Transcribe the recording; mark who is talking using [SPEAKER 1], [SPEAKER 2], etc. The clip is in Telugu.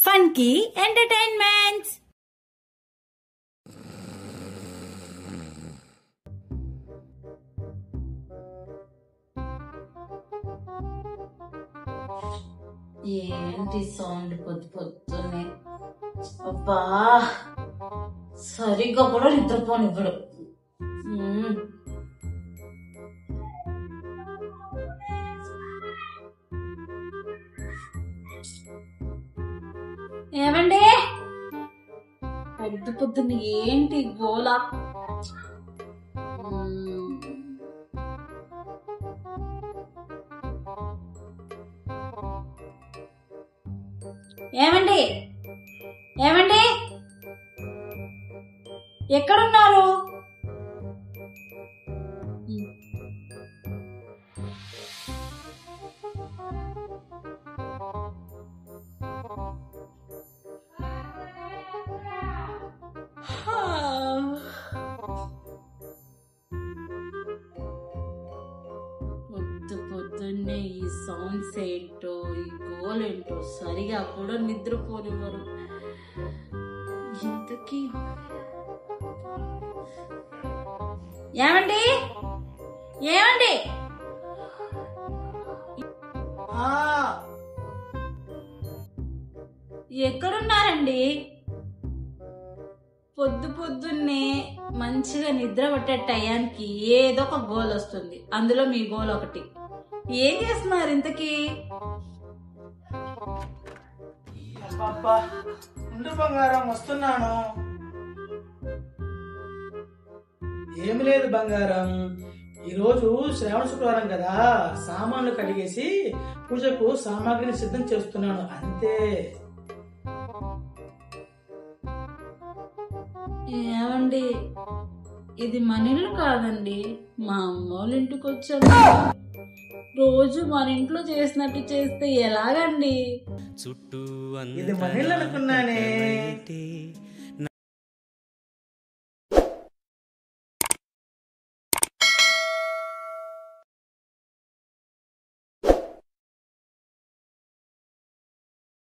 [SPEAKER 1] ఫన్కీ ఎంటర్టైన్మెంట్స్. ఏంటి సౌండ్ పొద్దున్నే? అబ్బా, సరిగ్గా కూడా నిద్రపోనివ్వడు. ఏమండి, పొద్దున్న ఏంటి గోలా? ఏమండి ఏమండి ఎక్కడున్నారు? పొద్దున్నే ఈ సౌండ్స్ ఏంటో, ఈ గోల్ ఏంటో సరిగా కూడా నిద్రపోనివ్వరు. ఇంతకీ ఏమండి ఏమండి ఎక్కడున్నారండి? పొద్దున్నే మంచిగా నిద్ర పట్టే టయానికి ఏదో ఒక గోల్ వస్తుంది. అందులో మీ గోల్ ఒకటి. ఏం చేస్తున్నారు ఇంతకీ?
[SPEAKER 2] ఉండు బంగారం, వస్తున్నాను. ఏమి లేదు బంగారం, ఈరోజు శ్రావణ శుక్రవారం కదా, సామాన్లు కడిగేసి పూజకు సామాగ్రిని సిద్ధం చేస్తున్నాను, అంతే.
[SPEAKER 1] ఏమండి, ఇది మన ఇల్లు కాదండి, మా అమ్మోళ్ళ ఇంటికి వచ్చాను. రోజు మన ఇంట్లో చేసినట్టు చేస్తే ఎలాగండి?
[SPEAKER 2] ఇది మన ఇల్లు అనుకున్నానే.